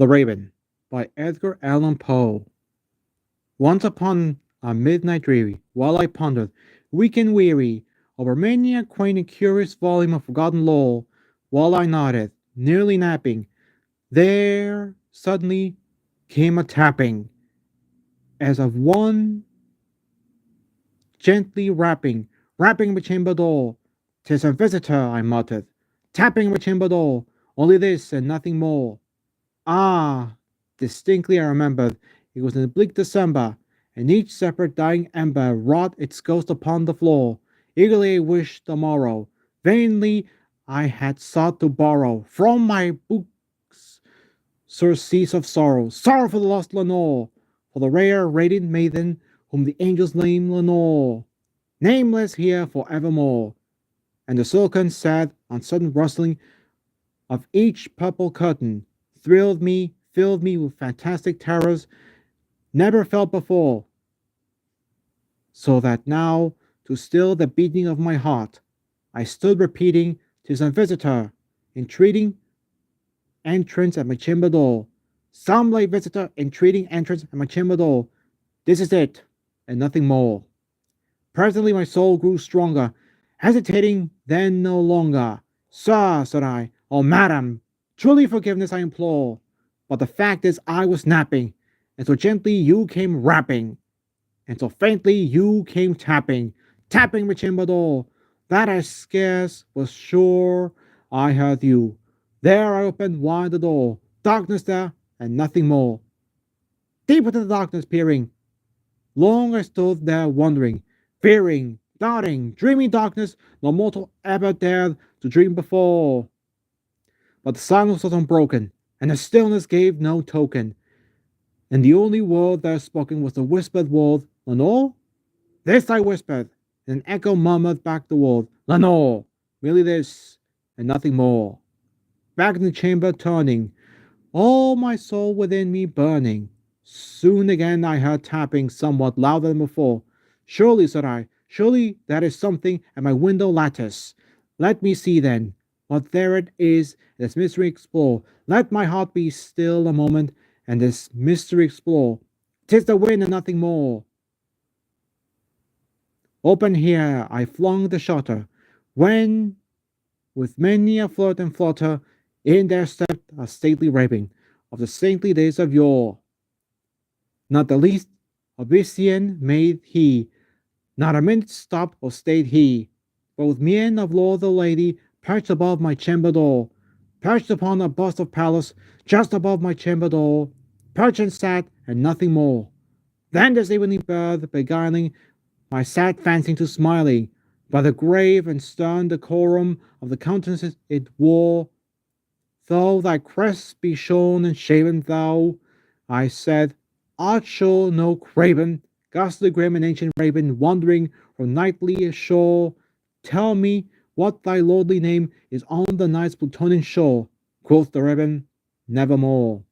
The Raven by Edgar Allan Poe. Once upon a midnight dreary, while I pondered, weak and weary, over many a quaint and curious volume of forgotten lore, while I nodded, nearly napping, there suddenly came a tapping, as of one gently rapping my chamber door. "'Tis a visitor," I muttered, tapping my chamber door, "only this and nothing more." Ah, distinctly I remembered it was in bleak December, and each separate dying ember wrought its ghost upon the floor. Eagerly I wished the morrow. Vainly I had sought to borrow from my books surcease of sorrow, sorrow for the lost Lenore, for the rare radiant maiden whom the angels name Lenore, nameless here for evermore. And the silken, sad, uncertain rustling of each purple curtain thrilled me, filled me with fantastic terrors never felt before, so that now, to still the beating of my heart, I stood repeating, "'Tis a visitor, entreating entrance at my chamber door. Some late visitor entreating entrance at my chamber door. This is it, and nothing more." Presently my soul grew stronger, hesitating then no longer. "Sir," said I, "oh madam, truly forgiveness I implore. But the fact is I was napping, and so gently you came rapping, and so faintly you came tapping, tapping my chamber door, that I scarce was sure I heard you. There I opened wide the door, darkness there, and nothing more. Deep into the darkness peering, long I stood there wondering, fearing, doubting, dreaming darkness no mortal ever dared to dream before. But the silence was unbroken, and the stillness gave no token, and the only word there spoken was the whispered word, "Lenore?" This I whispered, and an echo murmured back the word, "Lenore!" Merely this, and nothing more. Back in the chamber turning, all my soul within me burning. Soon again I heard tapping somewhat louder than before. "Surely," said I, "surely that is something at my window lattice. Let me see then, what there it is, and this mystery explore. Let my heart be still a moment, and this mystery explore. 'Tis the wind and nothing more." Open here I flung the shutter, when with many a flirt and flutter, in there stepped a stately raven of the saintly days of yore. Not the least obeisance made he, not a minute stopped or stayed he, but with mien of lord the lady perched above my chamber door, perched upon a bust of Pallas just above my chamber door, perched and sat and nothing more. Then this evening bird beguiling my sad fancy to smiling, by the grave and stern decorum of the countenance it wore, "Though thy crest be shorn and shaven, thou," I said, "art sure no craven, ghastly grim and ancient raven, wandering from nightly shore. Tell me what thy lordly name is on the night's Plutonian shore." Quoth the raven, "Nevermore."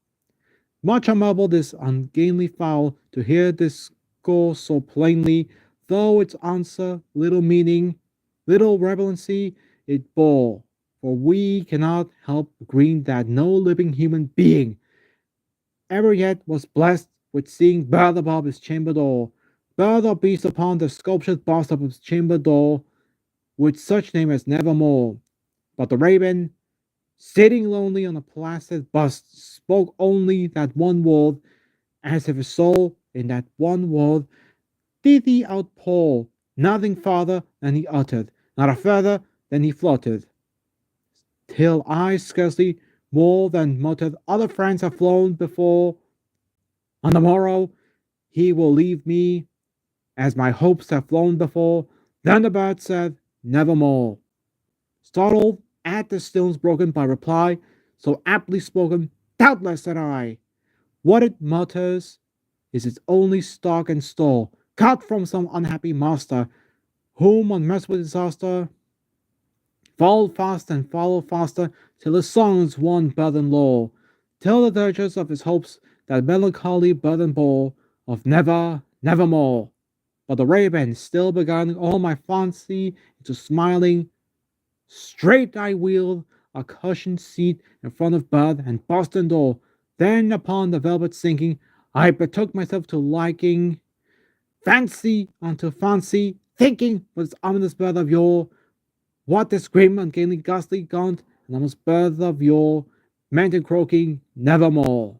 Much I marveled this ungainly fowl to hear discourse so plainly, though its answer little meaning, little relevancy it bore. For we cannot help agreeing that no living human being ever yet was blessed with seeing bird above his chamber door, bird or beast upon the sculptured bust of his chamber door, with such name as Nevermore. But the raven, sitting lonely on a placid bust, spoke only that one word, as if his soul in that one word did he outpour, nothing farther than he uttered, not a further than he fluttered, till I scarcely more than muttered, "Other friends have flown before. On the morrow he will leave me, as my hopes have flown before." Then the bird said, "Nevermore." Startled at the stillness broken by reply so aptly spoken, "Doubtless," said I, "what it mutters is its only stock and store, cut from some unhappy master, whom unmerciful disaster followed fast and followed faster, till his songs one burden low, till the dirges of his hopes that melancholy burden bore, of never, nevermore." But the raven, still beguiling all my fancy into smiling, straight I wheeled a cushioned seat in front of bird and bust and door, Then upon the velvet sinking, I betook myself to liking, fancy unto fancy, thinking was ominous birth of yore, what this grim, ungainly, ghastly, gaunt, and ominous birth of yore, meant in croaking nevermore.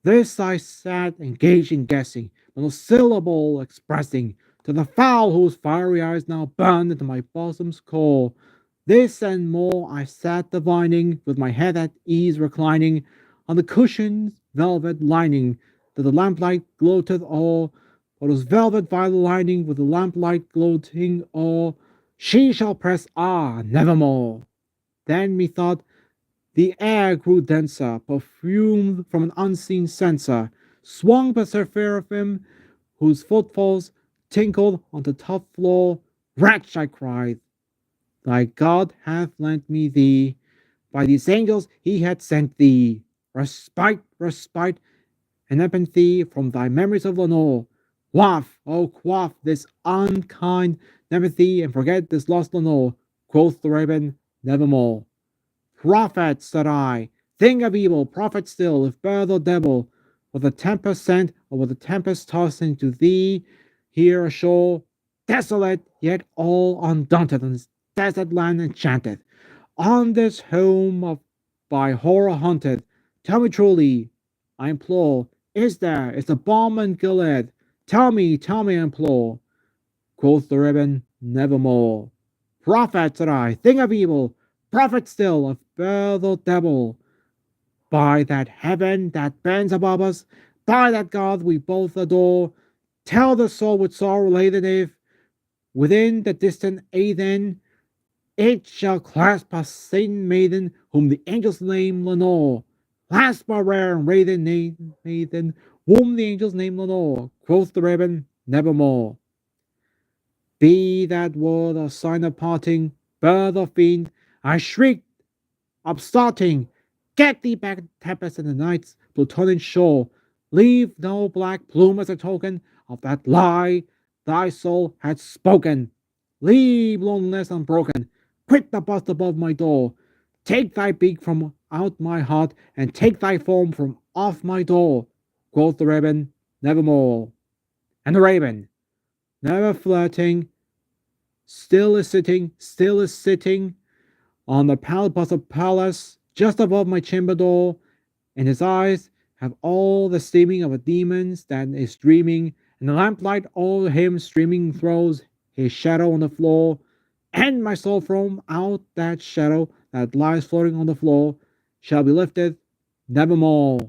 This I sat engaged in guessing, not a syllable expressing, to the fowl whose fiery eyes now burned into my bosom's core. This and more I sat divining, with my head at ease reclining on the cushion's velvet lining, that the lamplight gloated o'er. For those velvet violet lining, with the lamplight gloating o'er, she shall press nevermore. Then methought the air grew denser, perfumed from an unseen censer, swung by seraphim, whose footfalls tinkled on the tough floor. Wretch, I cried, thy God hath lent me thee. By these angels he hath sent thee. Respite, respite, and empathy from thy memories of Lenore. Quaff, oh quaff this unkind nepenthe, and forget this lost Lenore. Quoth the raven, nevermore. Prophet, said I, thing of evil, prophet still, if bird or devil, with a tempest sent, or with a tempest tossed into thee, here ashore, desolate, yet all undaunted on this desert land enchanted, on this home of by horror haunted. Tell me truly, I implore, is the balm in Gilead? Tell me, I implore. Quoth the raven, nevermore. Prophet, said I, thing of evil, prophet still, of bird or devil, by that heaven that bends above us, by that God we both adore, tell the soul with sorrow laden if, within the distant Aden, it shall clasp a Satan maiden whom the angels name Lenore. Clasp a rare and radiant maiden whom the angels name Lenore. Quoth the raven, nevermore. Be that word a sign of parting, bird or fiend, I shrieked, upstarting, get thee back, tempest in the night's plutonian shore. Leave no black plume as a token of that lie thy soul had spoken. Leave loneliness unbroken. Quit the bust above my door. Take thy beak from out my heart, and take thy form from off my door. Quoth the raven, nevermore. And the raven, never flirting, still is sitting on the palace of palace, just above my chamber door, and his eyes have all the steaming of a demon's that is dreaming, and the lamplight o'er him streaming throws his shadow on the floor, and my soul from out that shadow that lies floating on the floor shall be lifted nevermore.